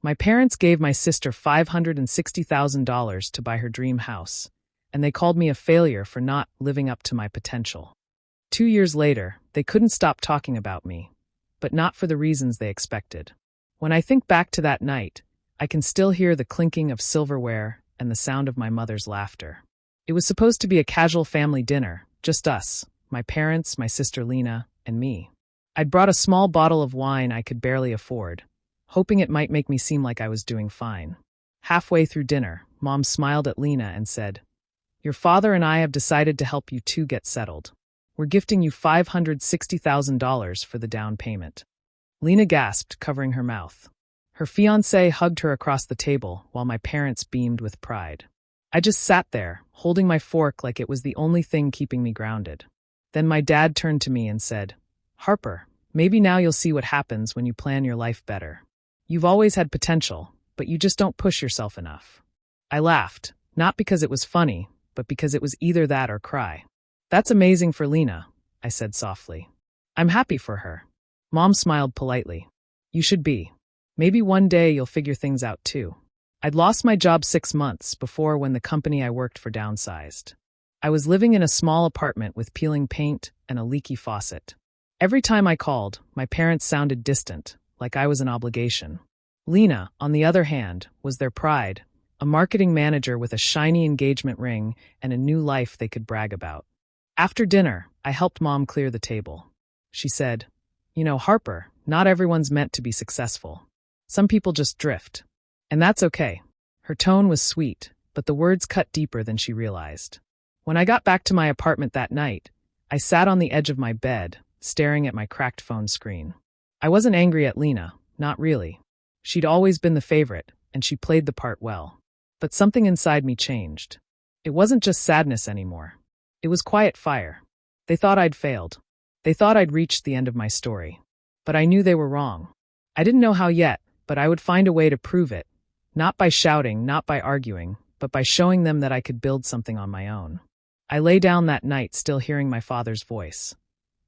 My parents gave my sister $560,000 to buy her dream house, and they called me a failure for not living up to my potential. 2 years later, they couldn't stop talking about me, but not for the reasons they expected. When I think back to that night, I can still hear the clinking of silverware and the sound of my mother's laughter. It was supposed to be a casual family dinner, just us, my parents, my sister Lena, and me. I'd brought a small bottle of wine I could barely afford, hoping it might make me seem like I was doing fine. Halfway through dinner, Mom smiled at Lena and said, "Your father and I have decided to help you two get settled. We're gifting you $560,000 for the down payment." Lena gasped, covering her mouth. Her fiancé hugged her across the table while my parents beamed with pride. I just sat there, holding my fork like it was the only thing keeping me grounded. Then my dad turned to me and said, "Harper, maybe now you'll see what happens when you plan your life better. You've always had potential, but you just don't push yourself enough." I laughed, not because it was funny, but because it was either that or cry. "That's amazing for Lena," I said softly. "I'm happy for her." Mom smiled politely. "You should be. Maybe one day you'll figure things out too." I'd lost my job 6 months before when the company I worked for downsized. I was living in a small apartment with peeling paint and a leaky faucet. Every time I called, my parents sounded distant, like I was an obligation. Lena, on the other hand, was their pride, a marketing manager with a shiny engagement ring and a new life they could brag about. After dinner, I helped Mom clear the table. She said, "You know, Harper, not everyone's meant to be successful. Some people just drift. And that's okay." Her tone was sweet, but the words cut deeper than she realized. When I got back to my apartment that night, I sat on the edge of my bed, staring at my cracked phone screen. I wasn't angry at Lena, not really. She'd always been the favorite, and she played the part well. But something inside me changed. It wasn't just sadness anymore. It was quiet fire. They thought I'd failed. They thought I'd reached the end of my story. But I knew they were wrong. I didn't know how yet, but I would find a way to prove it. Not by shouting, not by arguing, but by showing them that I could build something on my own. I lay down that night still hearing my father's voice.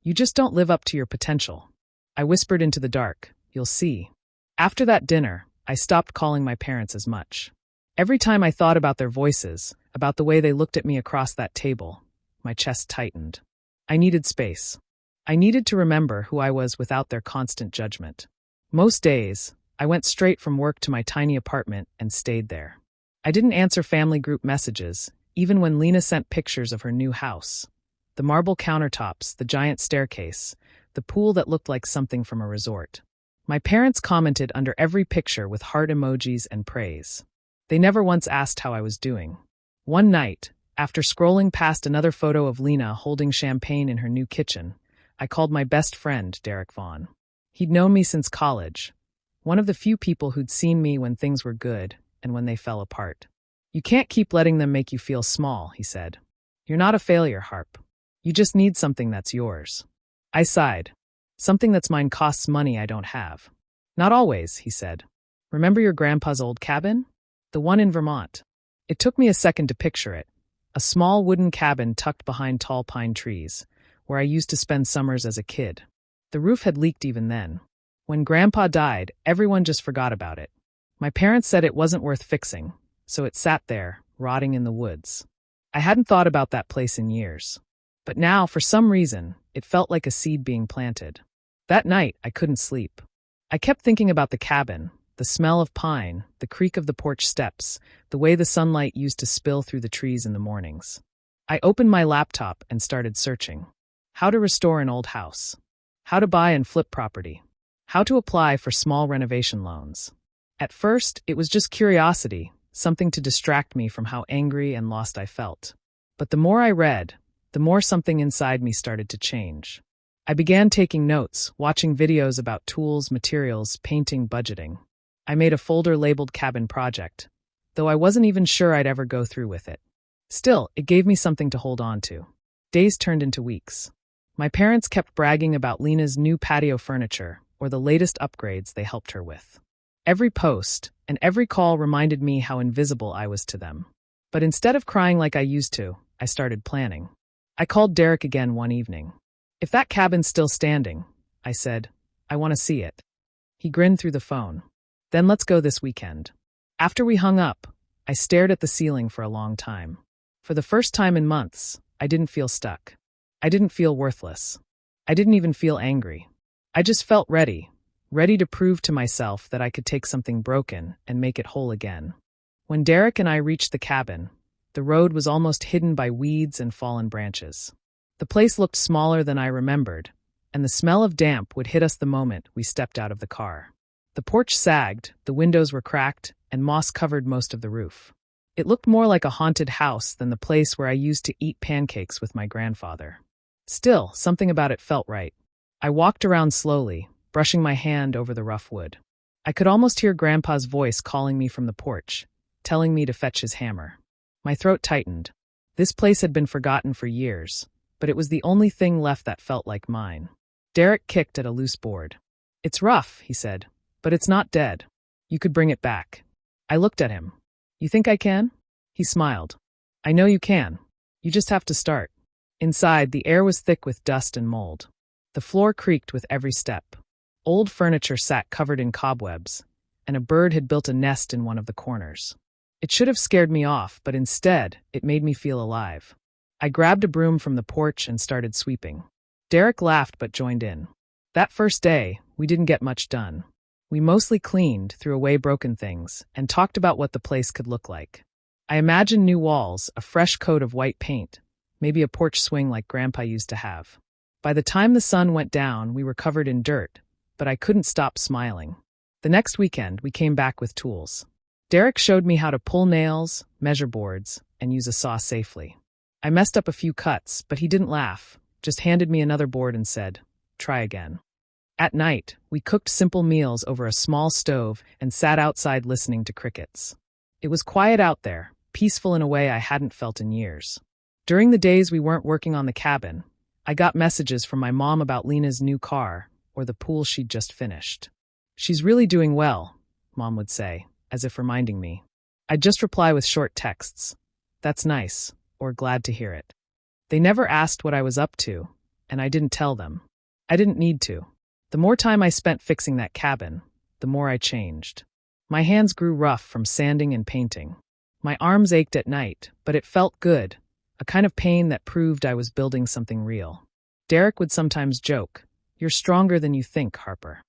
"You just don't live up to your potential." I whispered into the dark, "You'll see." After that dinner, I stopped calling my parents as much. Every time I thought about their voices, about the way they looked at me across that table, my chest tightened. I needed space. I needed to remember who I was without their constant judgment. Most days, I went straight from work to my tiny apartment and stayed there. I didn't answer family group messages, even when Lena sent pictures of her new house. The marble countertops, the giant staircase, the pool that looked like something from a resort. My parents commented under every picture with heart emojis and praise. They never once asked how I was doing. One night, after scrolling past another photo of Lena holding champagne in her new kitchen, I called my best friend, Derek Vaughn. He'd known me since college, one of the few people who'd seen me when things were good and when they fell apart. "You can't keep letting them make you feel small," he said. "You're not a failure, Harp. You just need something that's yours." I sighed. "Something that's mine costs money I don't have." "Not always," he said. "Remember your grandpa's old cabin? The one in Vermont." It took me a second to picture it. A small wooden cabin tucked behind tall pine trees, where I used to spend summers as a kid. The roof had leaked even then. When Grandpa died, everyone just forgot about it. My parents said it wasn't worth fixing, so it sat there, rotting in the woods. I hadn't thought about that place in years. But now, for some reason, it felt like a seed being planted. That night, I couldn't sleep. I kept thinking about the cabin, the smell of pine, the creak of the porch steps, the way the sunlight used to spill through the trees in the mornings. I opened my laptop and started searching. How to restore an old house. How to buy and flip property. How to apply for small renovation loans. At first, it was just curiosity, something to distract me from how angry and lost I felt. But the more I read, the more something inside me started to change. I began taking notes, watching videos about tools, materials, painting, budgeting. I made a folder labeled Cabin Project, though I wasn't even sure I'd ever go through with it. Still, it gave me something to hold on to. Days turned into weeks. My parents kept bragging about Lena's new patio furniture, or the latest upgrades they helped her with. Every post and every call reminded me how invisible I was to them. But instead of crying like I used to, I started planning. I called Derek again one evening. "If that cabin's still standing," I said, "I want to see it." He grinned through the phone. Then let's go this weekend. After we hung up, I stared at the ceiling for a long time. For the first time in months, I didn't feel stuck. I didn't feel worthless. I didn't even feel angry. I just felt ready to prove to myself that I could take something broken and make it whole again. When Derek and I reached the cabin, the road was almost hidden by weeds and fallen branches. The place looked smaller than I remembered, and the smell of damp would hit us the moment we stepped out of the car. The porch sagged, the windows were cracked, and moss covered most of the roof. It looked more like a haunted house than the place where I used to eat pancakes with my grandfather. Still, something about it felt right. I walked around slowly, brushing my hand over the rough wood. I could almost hear Grandpa's voice calling me from the porch, telling me to fetch his hammer. My throat tightened. This place had been forgotten for years, but it was the only thing left that felt like mine. Derek kicked at a loose board. "It's rough," he said, "but it's not dead. You could bring it back." I looked at him. "You think I can?" He smiled. "I know you can. You just have to start." Inside, the air was thick with dust and mold. The floor creaked with every step. Old furniture sat covered in cobwebs, and a bird had built a nest in one of the corners. It should have scared me off, but instead, it made me feel alive. I grabbed a broom from the porch and started sweeping. Derek laughed but joined in. That first day, we didn't get much done. We mostly cleaned, threw away broken things, and talked about what the place could look like. I imagined new walls, a fresh coat of white paint, maybe a porch swing like Grandpa used to have. By the time the sun went down, we were covered in dirt, but I couldn't stop smiling. The next weekend, we came back with tools. Derek showed me how to pull nails, measure boards, and use a saw safely. I messed up a few cuts, but he didn't laugh, just handed me another board and said, "Try again." At night, we cooked simple meals over a small stove and sat outside listening to crickets. It was quiet out there, peaceful in a way I hadn't felt in years. During the days we weren't working on the cabin, I got messages from my mom about Lena's new car or the pool she'd just finished. "She's really doing well," Mom would say, as if reminding me. I'd just reply with short texts, "That's nice," or "Glad to hear it." They never asked what I was up to, and I didn't tell them. I didn't need to. The more time I spent fixing that cabin, the more I changed. My hands grew rough from sanding and painting. My arms ached at night, but it felt good, a kind of pain that proved I was building something real. Derek would sometimes joke, "You're stronger than you think, Harper."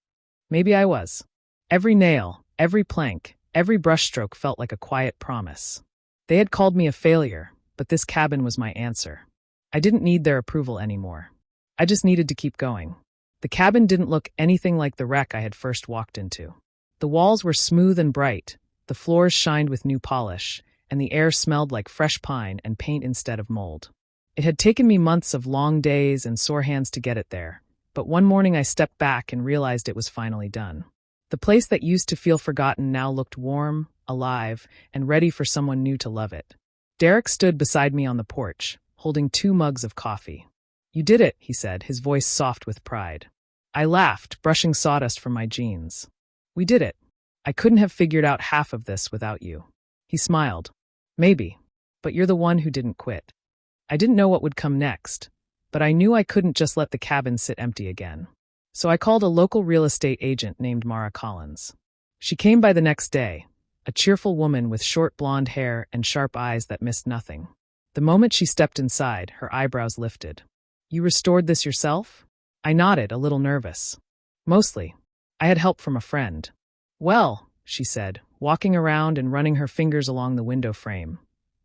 Maybe I was. Every nail, every plank, every brushstroke felt like a quiet promise. They had called me a failure, but this cabin was my answer. I didn't need their approval anymore. I just needed to keep going. The cabin didn't look anything like the wreck I had first walked into. The walls were smooth and bright, the floors shined with new polish, and the air smelled like fresh pine and paint instead of mold. It had taken me months of long days and sore hands to get it there, but one morning I stepped back and realized it was finally done. The place that used to feel forgotten now looked warm, alive, and ready for someone new to love it. Derek stood beside me on the porch, holding 2 mugs of coffee. "You did it," he said, his voice soft with pride. I laughed, brushing sawdust from my jeans. "We did it. I couldn't have figured out half of this without you." He smiled. "Maybe, but you're the one who didn't quit." I didn't know what would come next, but I knew I couldn't just let the cabin sit empty again. So I called a local real estate agent named Mara Collins. She came by the next day, a cheerful woman with short blonde hair and sharp eyes that missed nothing. The moment she stepped inside, her eyebrows lifted. "You restored this yourself?" I nodded, a little nervous. "Mostly. I had help from a friend." "Well," she said, walking around and running her fingers along the window frame.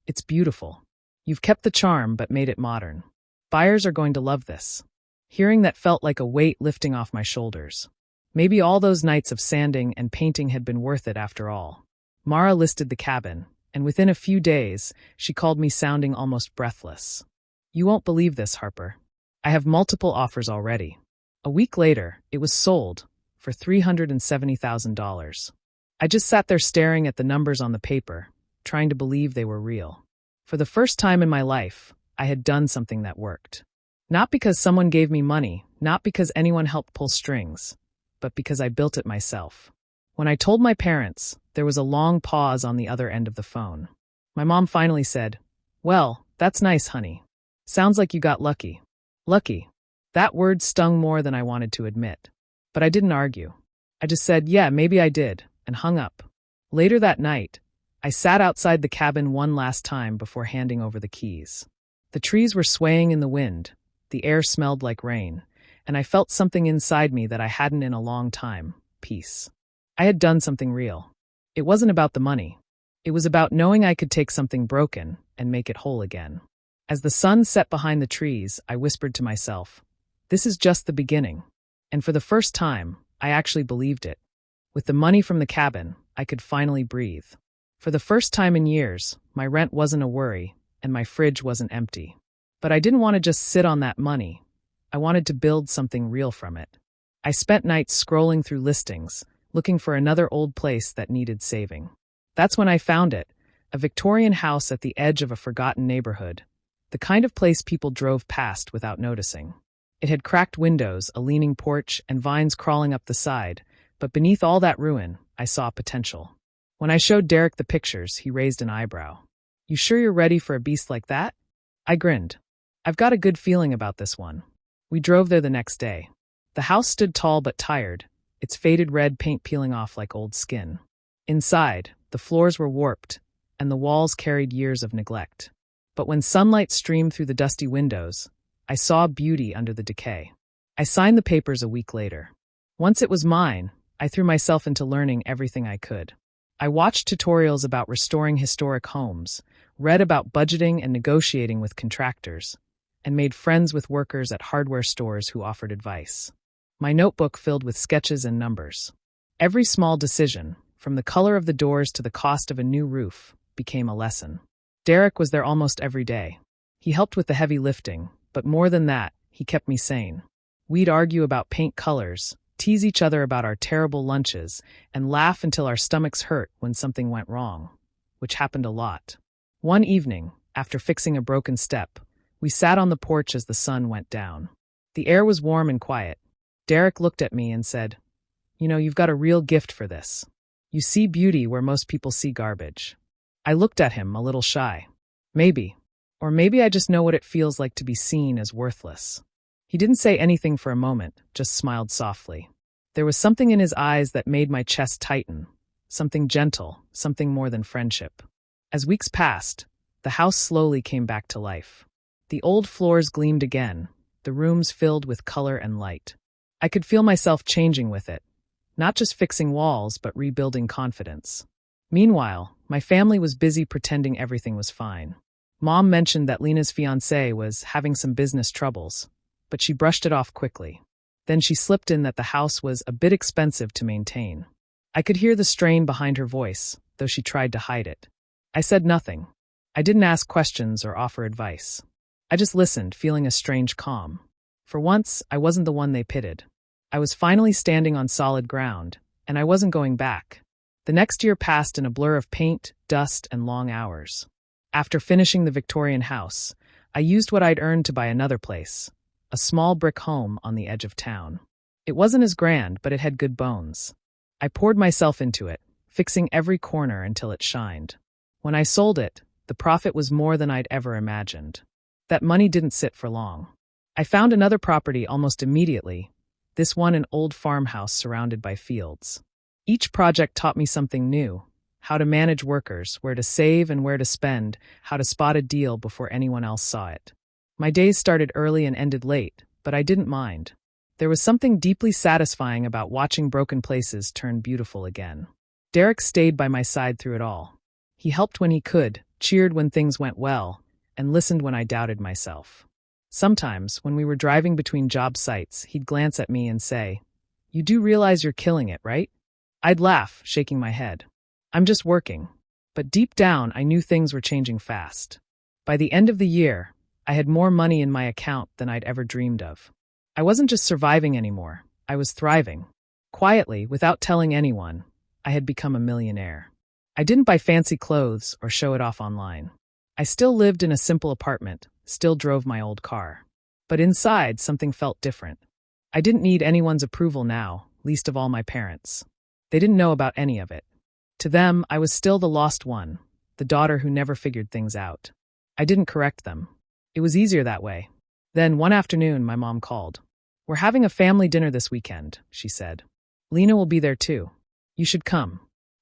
"It's beautiful. You've kept the charm but made it modern. Buyers are going to love this." Hearing that felt like a weight lifting off my shoulders. Maybe all those nights of sanding and painting had been worth it after all. Mara listed the cabin, and within a few days, she called me sounding almost breathless. "You won't believe this, Harper. I have multiple offers already." A week later, it was sold for $370,000. I just sat there staring at the numbers on the paper, trying to believe they were real. For the first time in my life, I had done something that worked. Not because someone gave me money, not because anyone helped pull strings, but because I built it myself. When I told my parents, there was a long pause on the other end of the phone. My mom finally said, "Well, that's nice, honey. Sounds like you got lucky." Lucky. That word stung more than I wanted to admit. But I didn't argue. I just said, "Yeah, maybe I did, and hung up. Later that night, I sat outside the cabin one last time before handing over the keys. The trees were swaying in the wind, the air smelled like rain, and I felt something inside me that I hadn't in a long time: peace. I had done something real. It wasn't about the money. It was about knowing I could take something broken and make it whole again. As the sun set behind the trees, I whispered to myself, "This is just the beginning." And for the first time, I actually believed it. With the money from the cabin, I could finally breathe. For the first time in years, my rent wasn't a worry, and my fridge wasn't empty. But I didn't want to just sit on that money. I wanted to build something real from it. I spent nights scrolling through listings, looking for another old place that needed saving. That's when I found it, a Victorian house at the edge of a forgotten neighborhood, the kind of place people drove past without noticing. It had cracked windows, a leaning porch, and vines crawling up the side, but beneath all that ruin, I saw potential. When I showed Derek the pictures, he raised an eyebrow. "You sure you're ready for a beast like that?" I grinned. "I've got a good feeling about this one." We drove there the next day. The house stood tall but tired, its faded red paint peeling off like old skin. Inside, the floors were warped, and the walls carried years of neglect. But when sunlight streamed through the dusty windows, I saw beauty under the decay. I signed the papers a week later. Once it was mine, I threw myself into learning everything I could. I watched tutorials about restoring historic homes, read about budgeting and negotiating with contractors, and made friends with workers at hardware stores who offered advice. My notebook filled with sketches and numbers. Every small decision, from the color of the doors to the cost of a new roof, became a lesson. Derek was there almost every day. He helped with the heavy lifting, but more than that, he kept me sane. We'd argue about paint colors, tease each other about our terrible lunches, and laugh until our stomachs hurt when something went wrong, which happened a lot. One evening, after fixing a broken step, we sat on the porch as the sun went down. The air was warm and quiet. Derek looked at me and said, "You know, you've got a real gift for this. You see beauty where most people see garbage." I looked at him, a little shy. Maybe. Or maybe I just know what it feels like to be seen as worthless. He didn't say anything for a moment, just smiled softly. There was something in his eyes that made my chest tighten, something gentle, something more than friendship. As weeks passed, the house slowly came back to life. The old floors gleamed again, the rooms filled with color and light. I could feel myself changing with it, not just fixing walls, but rebuilding confidence. Meanwhile, my family was busy pretending everything was fine. Mom mentioned that Lena's fiancé was having some business troubles, but she brushed it off quickly. Then she slipped in that the house was a bit expensive to maintain. I could hear the strain behind her voice, though she tried to hide it. I said nothing. I didn't ask questions or offer advice. I just listened, feeling a strange calm. For once, I wasn't the one they pitied. I was finally standing on solid ground, and I wasn't going back. The next year passed in a blur of paint, dust, and long hours. After finishing the Victorian house, I used what I'd earned to buy another place, a small brick home on the edge of town. It wasn't as grand, but it had good bones. I poured myself into it, fixing every corner until it shined. When I sold it, the profit was more than I'd ever imagined. That money didn't sit for long. I found another property almost immediately, this one an old farmhouse surrounded by fields. Each project taught me something new: how to manage workers, where to save and where to spend, how to spot a deal before anyone else saw it. My days started early and ended late, but I didn't mind. There was something deeply satisfying about watching broken places turn beautiful again. Derek stayed by my side through it all. He helped when he could, cheered when things went well, and listened when I doubted myself. Sometimes, when we were driving between job sites, he'd glance at me and say, "You do realize you're killing it, right?" I'd laugh, shaking my head. "I'm just working." But deep down, I knew things were changing fast. By the end of the year, I had more money in my account than I'd ever dreamed of. I wasn't just surviving anymore, I was thriving. Quietly, without telling anyone, I had become a millionaire. I didn't buy fancy clothes or show it off online. I still lived in a simple apartment, still drove my old car. But inside, something felt different. I didn't need anyone's approval now, least of all my parents. They didn't know about any of it. To them, I was still the lost one, the daughter who never figured things out. I didn't correct them. It was easier that way. Then, one afternoon, my mom called. "We're having a family dinner this weekend," she said. "Lena will be there too. You should come."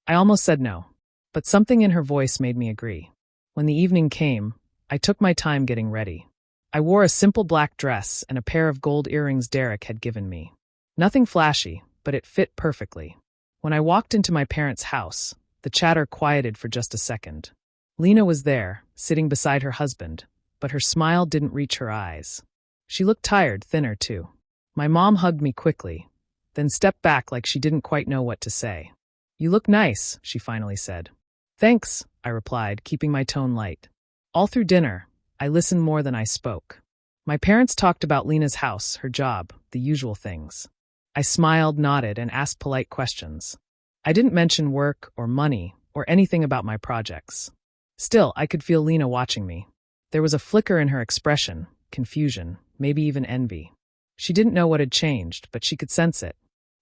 I almost said no, but something in her voice made me agree. When the evening came, I took my time getting ready. I wore a simple black dress and a pair of gold earrings Derek had given me. Nothing flashy, but it fit perfectly. When I walked into my parents' house, the chatter quieted for just a second. Lena was there, sitting beside her husband, but her smile didn't reach her eyes. She looked tired, thinner too. My mom hugged me quickly, then stepped back like she didn't quite know what to say. "You look nice," she finally said. "Thanks," I replied, keeping my tone light. All through dinner, I listened more than I spoke. My parents talked about Lena's house, her job, the usual things. I smiled, nodded, and asked polite questions. I didn't mention work or money or anything about my projects. Still, I could feel Lena watching me. There was a flicker in her expression, confusion, maybe even envy. She didn't know what had changed, but she could sense it.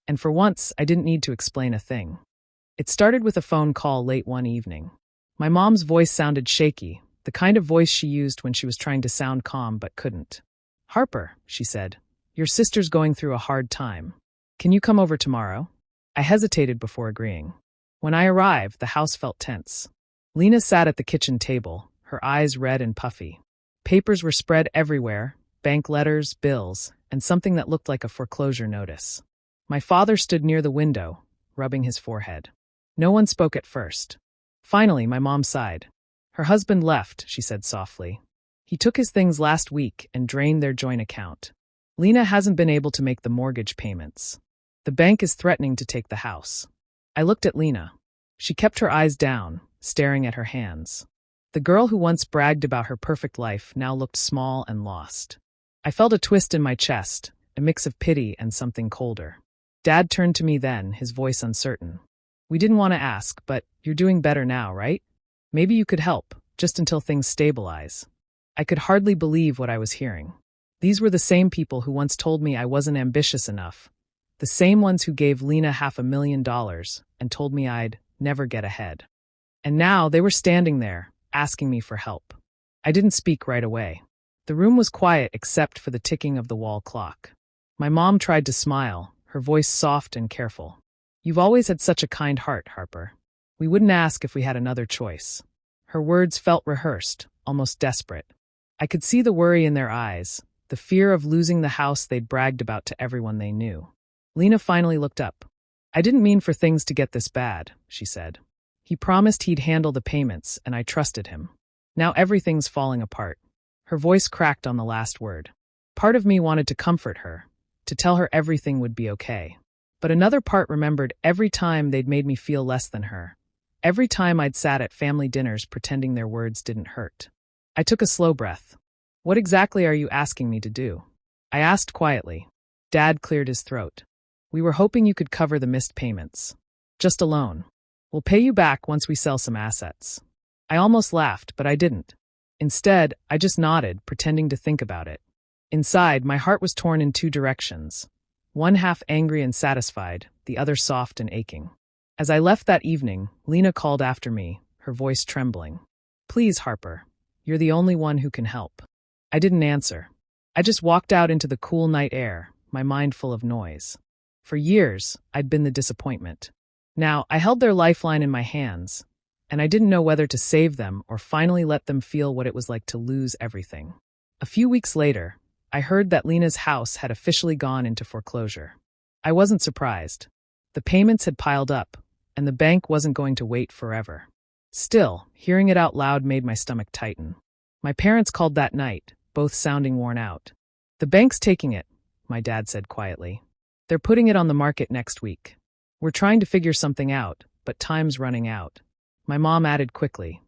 And for once, I didn't need to explain a thing. It started with a phone call late one evening. My mom's voice sounded shaky, the kind of voice she used when she was trying to sound calm but couldn't. "Harper," she said, "your sister's going through a hard time. Can you come over tomorrow?" I hesitated before agreeing. When I arrived, the house felt tense. Lena sat at the kitchen table, her eyes red and puffy. Papers were spread everywhere, bank letters, bills, and something that looked like a foreclosure notice. My father stood near the window, rubbing his forehead. No one spoke at first. Finally, my mom sighed. "Her husband left," she said softly. "He took his things last week and drained their joint account. Lena hasn't been able to make the mortgage payments. The bank is threatening to take the house." I looked at Lena. She kept her eyes down, staring at her hands. The girl who once bragged about her perfect life now looked small and lost. I felt a twist in my chest, a mix of pity and something colder. Dad turned to me then, his voice uncertain. "We didn't want to ask, but you're doing better now, right? Maybe you could help, just until things stabilize." I could hardly believe what I was hearing. These were the same people who once told me I wasn't ambitious enough, the same ones who gave Lena $500,000 and told me I'd never get ahead. And now they were standing there, asking me for help. I didn't speak right away. The room was quiet except for the ticking of the wall clock. My mom tried to smile, her voice soft and careful. "You've always had such a kind heart, Harper. We wouldn't ask if we had another choice." Her words felt rehearsed, almost desperate. I could see the worry in their eyes, the fear of losing the house they'd bragged about to everyone they knew. Lena finally looked up. "I didn't mean for things to get this bad," she said. "He promised he'd handle the payments, and I trusted him. Now everything's falling apart." Her voice cracked on the last word. Part of me wanted to comfort her, to tell her everything would be okay. But another part remembered every time they'd made me feel less than her. Every time I'd sat at family dinners pretending their words didn't hurt. I took a slow breath. "What exactly are you asking me to do?" I asked quietly. Dad cleared his throat. "We were hoping you could cover the missed payments. Just a loan. We'll pay you back once we sell some assets." I almost laughed, but I didn't. Instead, I just nodded, pretending to think about it. Inside, my heart was torn in two directions. One half angry and satisfied, the other soft and aching. As I left that evening, Lena called after me, her voice trembling. "Please, Harper, you're the only one who can help." I didn't answer. I just walked out into the cool night air, my mind full of noise. For years, I'd been the disappointment. Now, I held their lifeline in my hands, and I didn't know whether to save them or finally let them feel what it was like to lose everything. A few weeks later, I heard that Lena's house had officially gone into foreclosure. I wasn't surprised. The payments had piled up, and the bank wasn't going to wait forever. Still, hearing it out loud made my stomach tighten. My parents called that night, both sounding worn out. "The bank's taking it," my dad said quietly. "They're putting it on the market next week. We're trying to figure something out, but time's running out." My mom added quickly,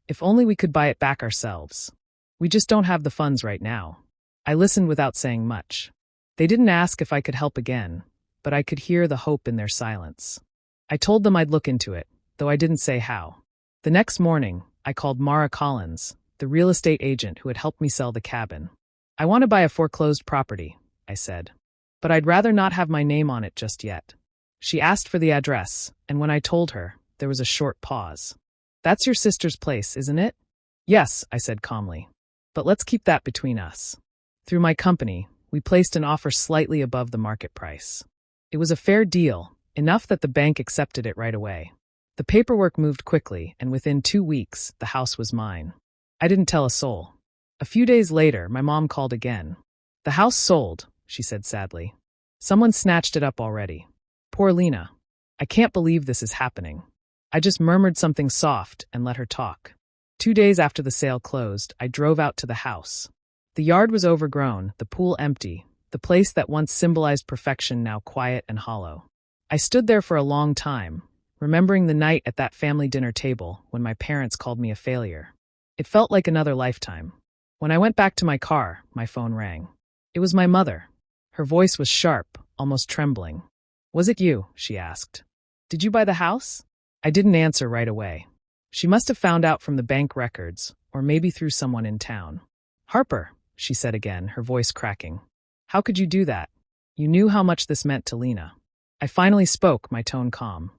"If only we could buy it back ourselves. We just don't have the funds right now." I listened without saying much. They didn't ask if I could help again, but I could hear the hope in their silence. I told them I'd look into it, though I didn't say how. The next morning, I called Mara Collins, the real estate agent who had helped me sell the cabin. "I want to buy a foreclosed property," I said. "But I'd rather not have my name on it just yet." She asked for the address, and when I told her, there was a short pause. "That's your sister's place, isn't it?" "Yes," I said calmly. "But let's keep that between us." Through my company, we placed an offer slightly above the market price. It was a fair deal, enough that the bank accepted it right away. The paperwork moved quickly, and within 2 weeks, the house was mine. I didn't tell a soul. A few days later, my mom called again. "The house sold," she said sadly. "Someone snatched it up already. Poor Lena. I can't believe this is happening." I just murmured something soft and let her talk. 2 days after the sale closed, I drove out to the house. The yard was overgrown, the pool empty, the place that once symbolized perfection now quiet and hollow. I stood there for a long time, remembering the night at that family dinner table when my parents called me a failure. It felt like another lifetime. When I went back to my car, my phone rang. It was my mother. Her voice was sharp, almost trembling. "Was it you?" she asked. "Did you buy the house?" I didn't answer right away. She must have found out from the bank records, or maybe through someone in town. "Harper," she said again, her voice cracking. "How could you do that? You knew how much this meant to Lena." I finally spoke, my tone calm.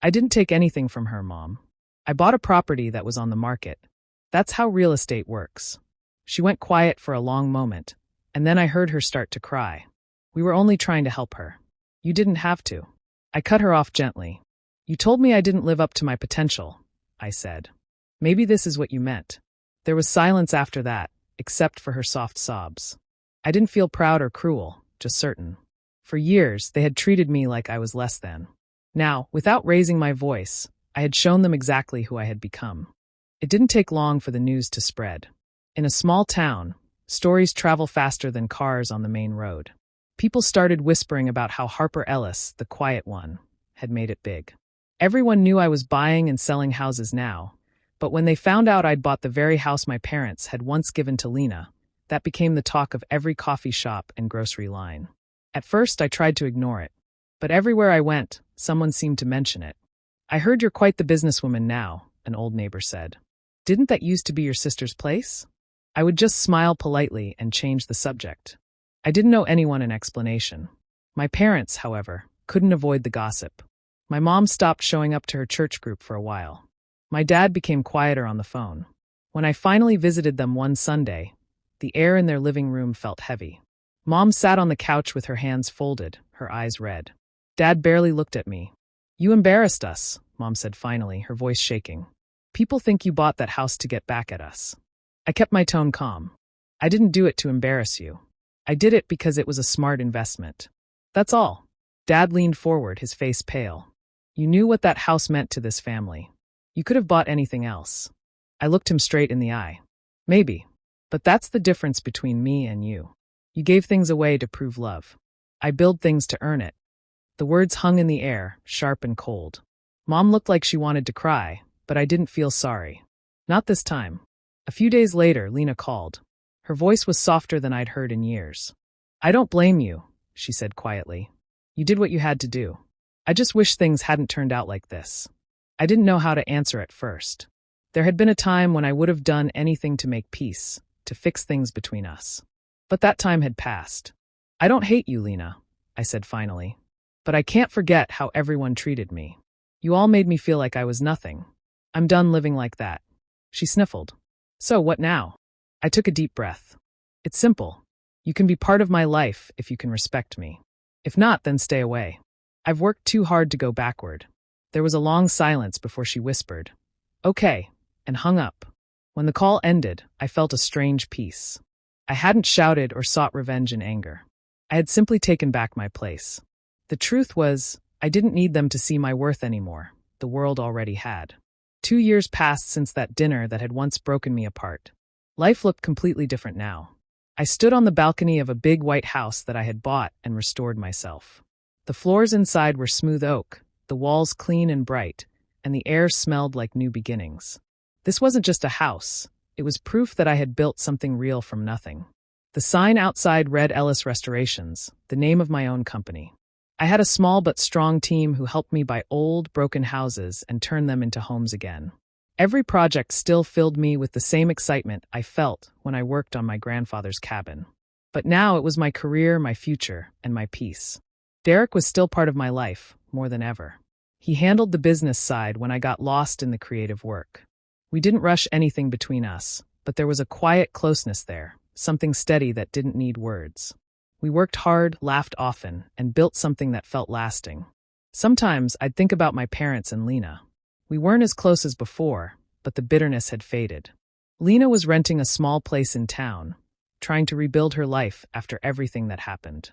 "I didn't take anything from her, Mom. I bought a property that was on the market. That's how real estate works." She went quiet for a long moment, and then I heard her start to cry. "We were only trying to help her. You didn't have to." I cut her off gently. "You told me I didn't live up to my potential," I said. "Maybe this is what you meant." There was silence after that, except for her soft sobs. I didn't feel proud or cruel, just certain. For years, they had treated me like I was less than. Now, without raising my voice, I had shown them exactly who I had become. It didn't take long for the news to spread. In a small town, stories travel faster than cars on the main road. People started whispering about how Harper Ellis, the quiet one, had made it big. Everyone knew I was buying and selling houses now, but when they found out I'd bought the very house my parents had once given to Lena, that became the talk of every coffee shop and grocery line. At first, I tried to ignore it, but everywhere I went, someone seemed to mention it. "I heard you're quite the businesswoman now," an old neighbor said. "Didn't that used to be your sister's place?" I would just smile politely and change the subject. I didn't owe anyone an explanation. My parents, however, couldn't avoid the gossip. My mom stopped showing up to her church group for a while. My dad became quieter on the phone. When I finally visited them one Sunday, the air in their living room felt heavy. Mom sat on the couch with her hands folded, her eyes red. Dad barely looked at me. "You embarrassed us," Mom said finally, her voice shaking. "People think you bought that house to get back at us." I kept my tone calm. "I didn't do it to embarrass you. I did it because it was a smart investment. That's all." Dad leaned forward, his face pale. "You knew what that house meant to this family. You could have bought anything else." I looked him straight in the eye. "Maybe. But that's the difference between me and you. You gave things away to prove love. I build things to earn it." The words hung in the air, sharp and cold. Mom looked like she wanted to cry, but I didn't feel sorry. Not this time. A few days later, Lena called. Her voice was softer than I'd heard in years. "I don't blame you," she said quietly. "You did what you had to do. I just wish things hadn't turned out like this." I didn't know how to answer at first. There had been a time when I would have done anything to make peace, to fix things between us. But that time had passed. "I don't hate you, Lena," I said finally. "But I can't forget how everyone treated me. You all made me feel like I was nothing. I'm done living like that." She sniffled. "So what now?" I took a deep breath. "It's simple. You can be part of my life if you can respect me. If not, then stay away. I've worked too hard to go backward." There was a long silence before she whispered, "Okay," and hung up. When the call ended, I felt a strange peace. I hadn't shouted or sought revenge in anger. I had simply taken back my place. The truth was, I didn't need them to see my worth anymore. The world already had. 2 years passed since that dinner that had once broken me apart. Life looked completely different now. I stood on the balcony of a big white house that I had bought and restored myself. The floors inside were smooth oak, the walls clean and bright, and the air smelled like new beginnings. This wasn't just a house. It was proof that I had built something real from nothing. The sign outside read Ellis Restorations, the name of my own company. I had a small but strong team who helped me buy old, broken houses and turn them into homes again. Every project still filled me with the same excitement I felt when I worked on my grandfather's cabin. But now it was my career, my future, and my peace. Derek was still part of my life, more than ever. He handled the business side when I got lost in the creative work. We didn't rush anything between us, but there was a quiet closeness there, something steady that didn't need words. We worked hard, laughed often, and built something that felt lasting. Sometimes I'd think about my parents and Lena. We weren't as close as before, but the bitterness had faded. Lena was renting a small place in town, trying to rebuild her life after everything that happened.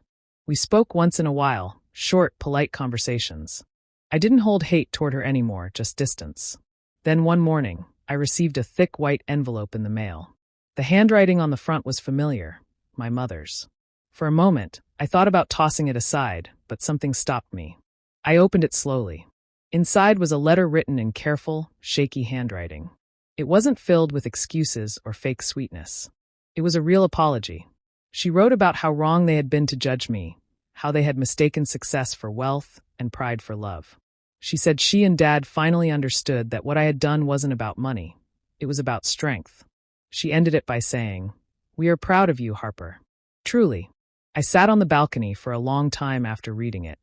We spoke once in a while, short, polite conversations. I didn't hold hate toward her anymore, just distance. Then one morning, I received a thick white envelope in the mail. The handwriting on the front was familiar, my mother's. For a moment, I thought about tossing it aside, but something stopped me. I opened it slowly. Inside was a letter written in careful, shaky handwriting. It wasn't filled with excuses or fake sweetness. It was a real apology. She wrote about how wrong they had been to judge me, how they had mistaken success for wealth and pride for love. She said she and Dad finally understood that what I had done wasn't about money. It was about strength. She ended it by saying, "We are proud of you, Harper." Truly. I sat on the balcony for a long time after reading it.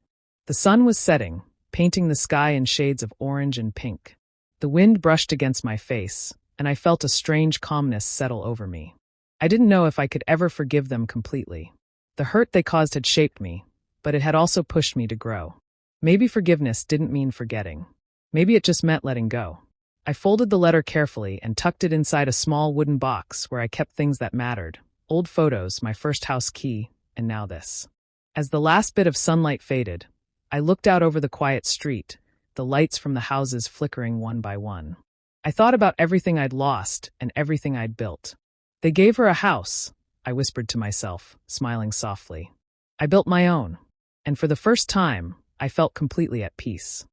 The sun was setting, painting the sky in shades of orange and pink. The wind brushed against my face, and I felt a strange calmness settle over me. I didn't know if I could ever forgive them completely. The hurt they caused had shaped me, but it had also pushed me to grow. Maybe forgiveness didn't mean forgetting. Maybe it just meant letting go. I folded the letter carefully and tucked it inside a small wooden box where I kept things that mattered: old photos, my first house key, and now this. As the last bit of sunlight faded, I looked out over the quiet street, the lights from the houses flickering one by one. I thought about everything I'd lost and everything I'd built. They gave her a house, I whispered to myself, smiling softly. I built my own, and for the first time, I felt completely at peace.